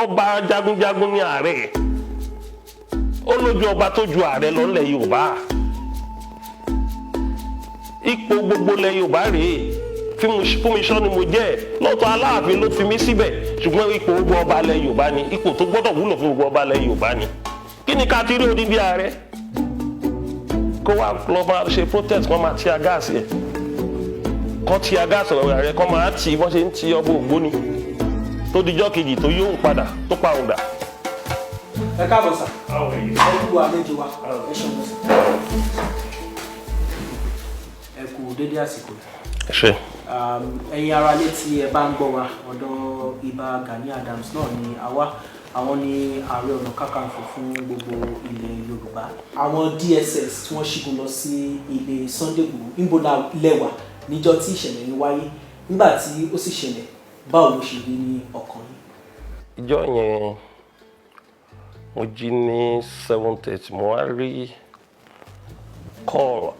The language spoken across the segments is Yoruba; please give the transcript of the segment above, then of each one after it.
ọba jagunjagun ní ààrẹ ó lójú ọba tó ju ààrẹ lọ nílẹ̀ Yorùbá ipò gbogbo ilẹ̀ Yorùbá rèé fún mi sọ ni mo jẹ́ lọ́tọ̀ Aláàfin ló fi mí síbẹ̀ ṣùgbọ́n ipò gbogbo ọba ilẹ̀ Yorùbá ni ipò tó gbọ́dọ̀ wúlò fún gbogbo ọba ilẹ̀ Yorùbá ni kí ni ká ti rí odidi ààrẹ kó wá lọ máa ṣe protest kó máa ti agáàsì ẹ̀ kó ti agáàsì ààrẹ kó máa ti wọ́n ṣe ń ti ọba Ògbóni tó dijọ́ kejì tó yóò padà tó pa òǹdà. Ẹ káàbọ̀ sà. Ẹ kú àlejò wa. Ẹ ṣeun sà. Ẹ kú dédé àsìkò. Ẹ ṣé. Ẹ̀yin ará ilé tí ẹ bá ń gbọ́ wa ọ̀dọ̀ Ìbà Gani Adams náà ni àwa àwọn ni Ààrẹ Ọ̀nà Kakanfò fún gbogbo ilẹ̀ Yorùbá. Àwọn DSS tí wọ́n ṣígun lọ sí ilé Sunday Igboho níbo la lẹ́wà níjọ́ tí ìṣẹ̀lẹ̀ yìí wáyé nígbà tí ó sì ṣẹlẹ̀ báwo ló ṣe rí ní ọkàn yìí. Ìjọ yẹn mo jí ní 7:30 mo wá rí call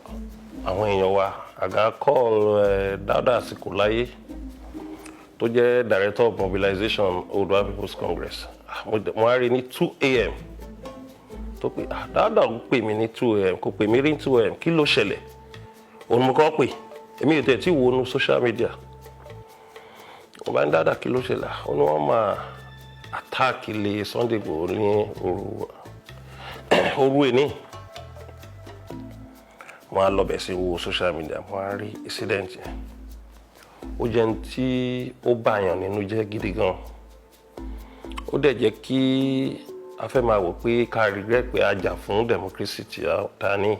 àwọn èèyàn wa àga call Dáúdà Àsìkòláyé tó jẹ́ Director of Mobilization Oòduà People's Congress mo wá rí ní 2 a.m. tó pé Dáúdà ń pè mí ní 2 a.m. kò pè mí rí ní 2 a.m. kí ló ṣẹlẹ̀ òun mo kọ́ pè èmi ò tẹ̀ tí wo nu social media mo bá ń Dáúdà kí ló ṣẹlẹ̀ ó ní wọ́n máa attack ilé Sunday Igboho ní òru èní mo á lọ bẹ̀ sí wo social media mo á rí incident yẹn ó jẹ́ ní tí ó bàyàn nínú jẹ́ gidi gan ó dẹ̀ jẹ́ kí a fẹ́ máa wò pé ká regret pé a jà fún democracy tí a ní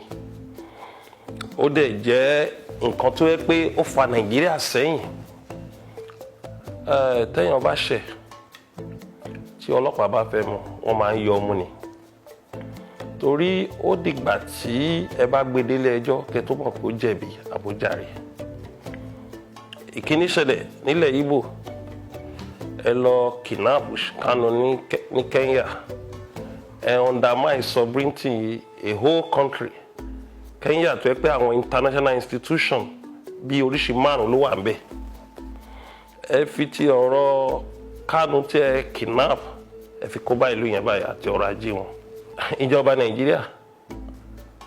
ó dẹ̀ jẹ́ nǹkan tó yẹ pé ó fa Nàìjíríà sẹ́yìn téèyàn bá ṣẹ̀ tí ọlọ́pàá bá fẹ́ mú wọ́n máa ń yọ ọmú ni torí ó dìgbà tí ẹ bá gbé délé ẹjọ́ kẹ́ tó mọ̀ pé ó jẹ̀bi àbójàre ìkíní ṣẹlẹ̀ nílẹ̀ Ìgbò ẹ lọ kidnap Kanu ní Kenya ẹ undermine sovereignty a whole country Kenya tó yẹ pé àwọn international institution bíi oríṣi márùn ló wà ń bẹ̀ ẹ fi ti ọ̀rọ̀ Kanu tí ẹ kidnap ẹ fi kó bá ìlú yẹn báyìí àti ọrọ̀ ajé wọn ìjọba Nàìjíríà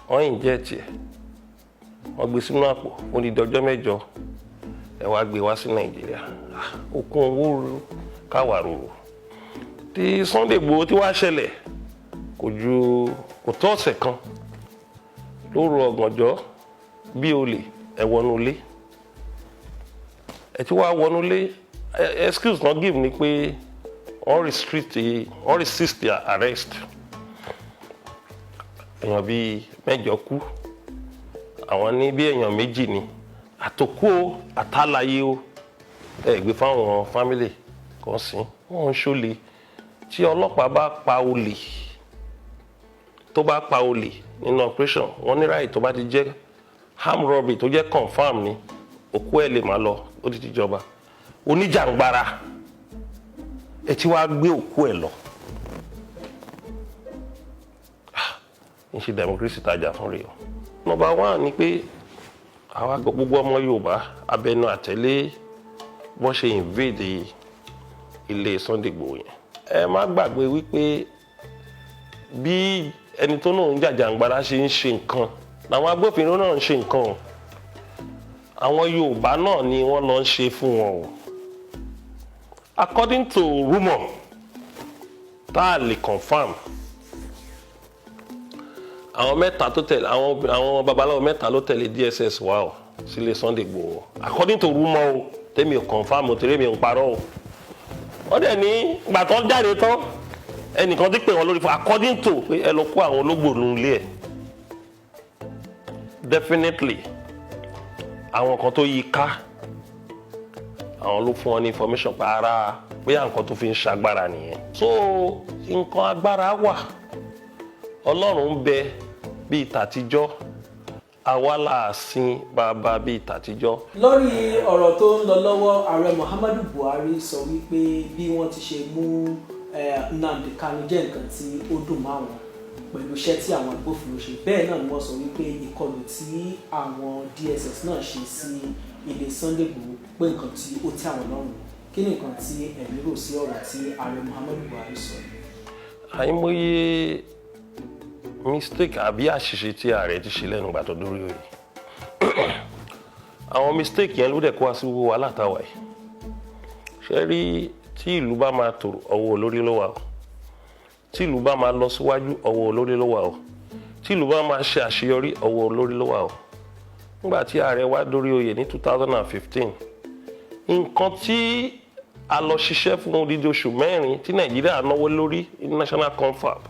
wọ́n yìn jẹ́ tiẹ̀ wọ́n gbé sínú àpò fún dídí ọjọ́ mẹ́jọ ẹ wá gbé wá sí Nàìjíríà òkun owó káwàrò tí Sunday Igboho tí wàá ṣẹlẹ̀ kò tó ọ̀sẹ̀ kan lóru ọ̀gànjọ́ bí olè ẹ wọnú ilé ẹ ti wá wọnú ilé excuse not give ni pé wọ́n resist their arrest èèyàn bíi mẹ́jọ kú àwọn ní bí èèyàn méjì ni àtòkú o àtàlàyé o ẹ gbé fáwọn family kan sí wọn ń ṣọlẹ tí ọlọ́pàá bá pa olè tó bá pa olè nínú operation wọn ní ráì tó bá ti jẹ́ armed robbery tó jẹ́ confam ni òkú ẹ̀ lè má lọ ó ti tìjọba oníjàngbara ẹ ti wá gbé òkú ẹ̀ lọ ń ṣe democracy tajà fún rèé o. Number 1 ni pé àwa gbogbo ọmọ Yorùbá abẹnú àtẹ̀lé wọ́n ṣe invade ilé Sunday Igboho yẹn ẹ má gbàgbé wípé bí ẹni tó náà ń jàjàngbara ṣe ń ṣe nǹkan làwọn agbófinró náà ń ṣe nǹkan o àwọn Yorùbá náà ni wọ́n lọ ń ṣe fún wọn o according to rumour tá a lè confam àwọn mẹ́ta tó tẹ̀lé àwọn babaláwo mẹ́ta ló tẹ̀lé DSS wá o sílé Sunday Igboho according to rumour o tèmi ò confam o tèrè mi ò parọ́ o wọ́n dẹ̀ ní ìgbà tó ń jáde tán ẹnìkan ti pè wọ́n lórí fún according to pé ẹ lọ kó àwọn ológbò nù ilé ẹ̀ definitely àwọn kan tó yí ká àwọn ló fún wọn ní information pa ara pé nǹkan tó fi ń ṣagbára nìyẹn so nǹkan agbára wà Ọlọ́run ń bẹ bíi tàtijọ́ àwa là sin bàbá bíi tàtijọ́. Lórí ọ̀rọ̀ tó ń lọ lọ́wọ́ ààrẹ Muhammadu Buhari sọ wípé bí wọ́n ti ṣe mú Nnamdi Kanu jẹ́ nǹkan tí ó dùn mọ́ àwọn pẹ̀lú iṣẹ́ tí àwọn agbófinró ṣe bẹ́ẹ̀ náà ni wọ́n sọ wípé ìkọlù tí àwọn DSS náà ṣe sí ilé Sunday Igboho pé nǹkan tí ó tẹ́ àwọn lọ́rùn kí kí ni nǹkan tí ẹ̀yin rò sí ọ̀rọ̀ tí ààrẹ Muhammadu Buhari sọ yìí? àìmọye mistake àbí àṣìṣe tí ààrẹ ti ṣe lẹ́nu ìgbà tó dórí oyè àwọn mistake yẹn ló dẹ̀ kó wá sí gbogbo wa látàwà yìí ṣe rí tí ìlú bá máa tòrò ọwọ́ olórí ló wà o tí ìlú bá máa lọ síwájú ọwọ́ olórí ló wà o tí ìlú bá máa ṣe àṣeyọrí ọwọ́ olórí ló wà o nígbà tí ààrẹ wá dórí oyè ní 2015 nǹkan tí a lọ ṣiṣẹ́ fún odidi oṣù mẹ́rin tí Nàìjíríà náwó lórí national confab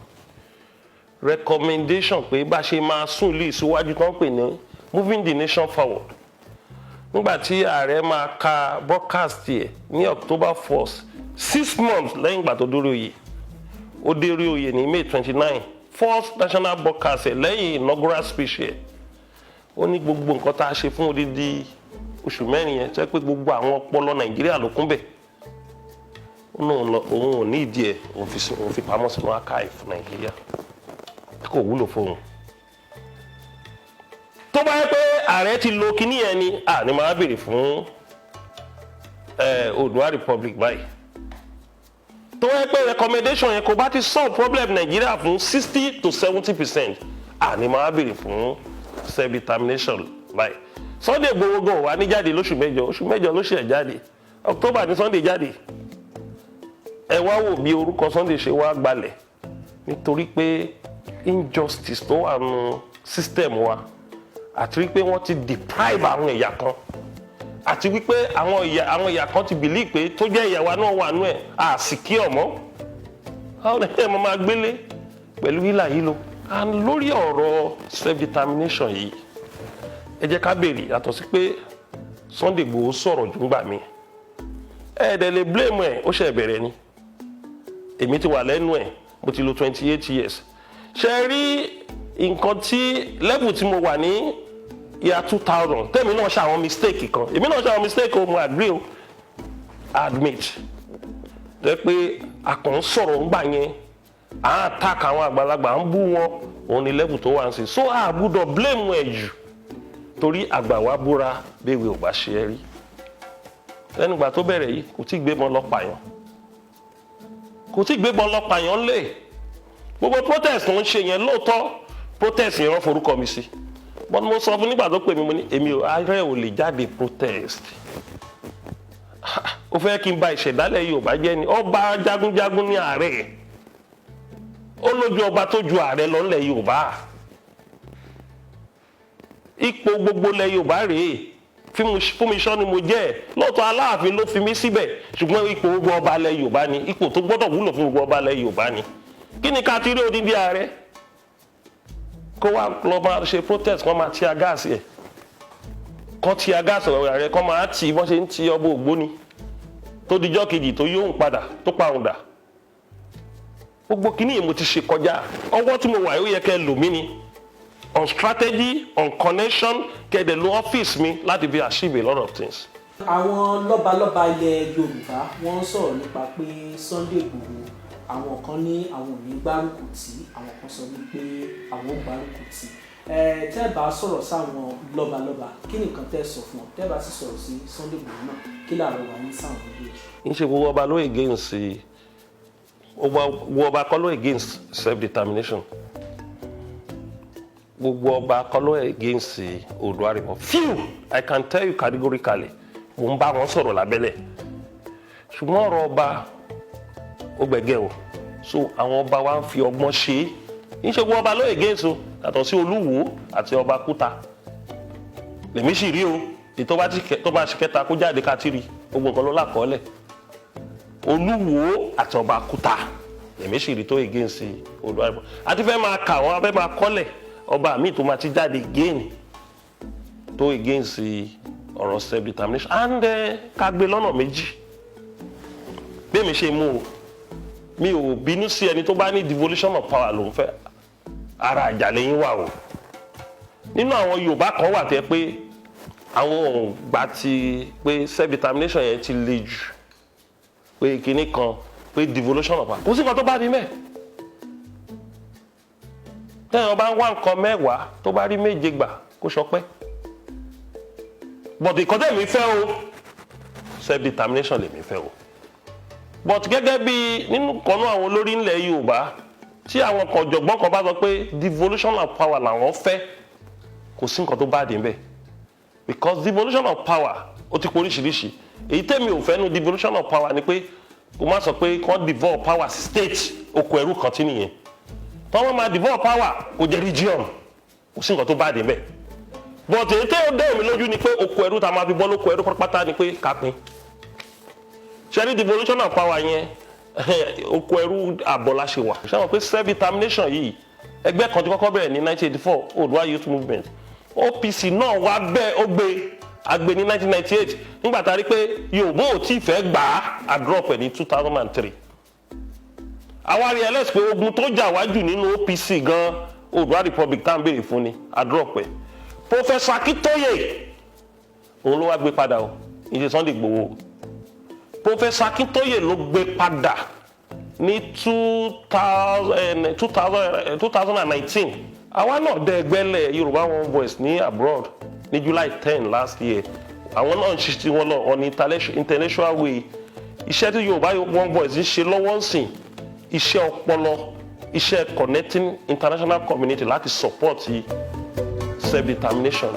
recommendation pé bá ṣe máa sún ìlú ìsíwájú tó ń pè ní moving the nation forward nígbà tí ààrẹ máa ka broadcast yẹ ní October 1st 6 months lẹ́yìn ìgbà tó dórí oyè ó dórí oyè ní May 29 first national broadcast ẹ̀ lẹ́yìn inaugural speech ẹ̀ ó ní gbogbo nǹkan tá a ṣe fún odidi oṣù mẹ́rin yẹn tẹ́ pé gbogbo àwọn ọpọlọ Nàìjíríà ló kún bẹ̀ òun ò ní ìdí ẹ̀ òun fi pamọ́ sínú archive Nàìjíríà kò wúlò fóun tó bá yẹ pé ààrẹ ti lo kíní yẹn ni ní máa béèrè fún Oòduà Republic báyìí tó yẹ pé recommendation yẹn kò bá ti solve problem Nàìjíríà fún 60 to 70% ní máa béèrè fún self-determination báyìí Sunday Igboho gan wà ní jáde oṣù mẹ́jọ ló ṣe jáde October ní Sunday jáde ẹ wá wò bí orúkọ Sunday ṣe wá gbalẹ̀ nítorí pé injustice tó wà nù system wa àti wípé wọ́n ti deprive àwọn ẹ̀yà kan àti wípé àwọn ẹ̀yà kan ti believe pé tó jẹ́ ìyàwó náà wà nù ẹ̀ secure mọ́ àwọn ẹ̀yà máa gbélé pẹ̀lú hílà yìí lọ and lórí ọ̀rọ̀ self-determination yìí ẹ jẹ́ ká béèrè yàtọ̀ sí pé Sunday Igboho sọ̀rọ̀ jù ńgbà mí ẹ̀ẹ́dẹ̀ lè blame ẹ̀ ó ṣe bẹ̀rẹ̀ ni èmi ti wà lẹ́nu ẹ̀ mo ti lò 28 years ṣe rí nǹkan tí level tí mo wà ní year 2000 tẹ́mi náà ṣe àwọn mistake kan èmi náà ṣe àwọn mistake o mo agree o admit jẹ́ pé àkàn sọ̀rọ̀ ńgbà yẹn attack àwọn àgbàlagbà ń bú wọn òun ni level tó wà ń sìn so a gbọ́dọ̀ blame ẹ̀ jù torí àgbà wa búra béèwé ò bá ṣe é rí lẹ́nu ìgbà tó bẹ̀rẹ̀ yìí kò tí gbébọn lọ pààyàn lé gbogbo protest tó ń ṣe yẹn lóòótọ́ protest yẹn wọ́n forúkọ mi sí but mo sọ fún nígbà tó pè mí mo ní èmi ààrẹ ò lè jáde protest ó fẹ́ kí n ba ìṣẹ̀dálẹ̀ Yorùbá jẹ́ ni ọba jagunjagun ní ààrẹ ó lójú ọba tó ju ààrẹ lọ nílẹ̀ Yorùbá ipò gbogbo ilẹ̀ Yorùbá rèé fún mi sọ ni mo jẹ́ lóòótọ́ Aláàfin ló fi mí síbẹ̀ ṣùgbọ́n ipò gbogbo ọba ilẹ̀ Yorùbá ni ipò tó gbọ́dọ̀ wúlò fún gbogbo ọba ilẹ̀ Yorùbá ni kí ni ká ti rí odindi ààrẹ kó wá lọ máa ṣe protest kó máa ti agáàsì ẹ̀ kó ti agáàsì ààrẹ kó máa tì bọ́n ṣe ń ti ọba Ògbóni tó dijọ́ kejì tó yóò ń padà tó parun dà gbogbo kíní yìí mo ti ṣe kọjá ọwọ́ tí mo wà yóò yẹ kẹ́ lò mí ni on strategy on connection kẹ́ẹ̀dẹ̀ lo ọ́fíìsì mi láti fi achieve a lot of things. àwọn lọ́balọ́ba ilẹ̀ Yorùbá wọ́n ń sọ̀rọ̀ nípa pé Sunday Igboho àwọn kan ní àwọn ò ní gbárùkù tì àwọn kan sọ wípé àwọn ò gbárùkù tì tẹ́ bá sọ̀rọ̀ sáwọn lọ́balọ́ba kí ni nǹkan tẹ́ sọ fún ọ tẹ́ bá sì sọ̀rọ̀ sí Sunday Igboho náà kí làárọ̀ wà ní sáwọn méjèèjì. ń ṣe gbogbo ọba ló against gbogbo ọba kọ́ ló against self-determination gbogbo ọba kọ́ ló against Oòduà Republic few I can tell you categorically mo ń bá wọn sọ̀rọ̀ lábẹ́lẹ̀ ṣùgbọ́n ọ̀rọ̀ ọba ó gbẹ̀gẹ́ o so àwọn ọba wa ń fi ọgbọ́n ṣe é ń ṣe gbogbo ọba ló against o yàtọ̀ sí Olúwo àti ọba Kúta lèmi sì rí o ètò tó bá ṣe kẹta kó jáde ká tí rí gbogbo nǹkan ló lákọọ́lẹ̀ Olúwo àti ọba Kúta lèmi sì rí tó against Oòduà Republic àti fẹ́ máa kà wọ́n fẹ́ máa kọ́lẹ̀ ọba míì tó máa ti jáde again tó against ọ̀rọ̀ self-determination and ká gbé lọ́nà méjì bí èmi ṣe mú o mi ò bínú sí ẹni tó bá ní devolution of power ló ń fẹ́ ara àjàlẹ̀ yín wà o nínú àwọn Yorùbá kan wà tẹ́ pé àwọn ògbà ti pé self-determination yẹn ti le jù pé kinní kan pé devolution of power kò sí nǹkan tó bá rí mẹ́ tẹ́yìn ọba ń wá nǹkan mẹ́wàá tó bá rí méje gbà kó sọpẹ́ but ìkọ́tẹ́ mi fẹ́ o self-determination lèmi fẹ́ o. but gẹ́gẹ́ bí nínú kanú àwọn olórí ńlẹ̀ Yorùbá tí àwọn kan ọ̀jọ̀gbọ́n kan bá sọ pé devolution of power làwọn fẹ́ kò sí nǹkan tó bá dé níbẹ̀ because devolution of power ó ti pọ̀ oríṣiríṣi èyí tẹ́mi ò fẹ́ nu devolution of power ni pé kò má sọ pé kò devolve power sí state oko ẹrú kan tí nìyẹn tọ́wọ́n máa devolve power kò jẹ́ region kò sí nǹkan tó bá dé níbẹ̀ but èyí tẹ́ ó dẹ́ mi lójú ni pé oko ẹrú ta máa fi bọ́ lóko ẹrú pátá ni pé kápín ṣe ní devolution of power yẹn oko ẹrú àbọ̀lá ṣe wà ṣé wọn pé self determination yìí ẹgbẹ́ kan ti kọ́kọ́ bẹ̀rẹ̀ ní 1984 Oòduà Youth Movement OPC náà wá bẹ́ẹ̀ ó gbé àgbè ní 1998 nígbà tá a rí pé Yorùbá ò tí ì fẹ́ gbà á drop ẹ̀ ní 2003 àwa realize pé ogun tó jà wájú nínú OPC gan Oòduà Republic tá à ń béèrè fún ni a drop ẹ̀ Professor Akintoye òun ló wá gbé padà o ìṣe Sunday Igboho Professor Akintoye ló gbé padà ní 2019 àwa náà dẹ ẹgbẹ́lẹ̀ Yorùbá One Voice ní abroad ní July 10 last year àwọn náà ń ṣiṣẹ́ wọn lọ on international way iṣẹ́ tí Yorùbá One Voice ń ṣe lọ́wọ́ ń sìn iṣẹ́ ọpọlọ iṣẹ́ connecting international community láti support self determination.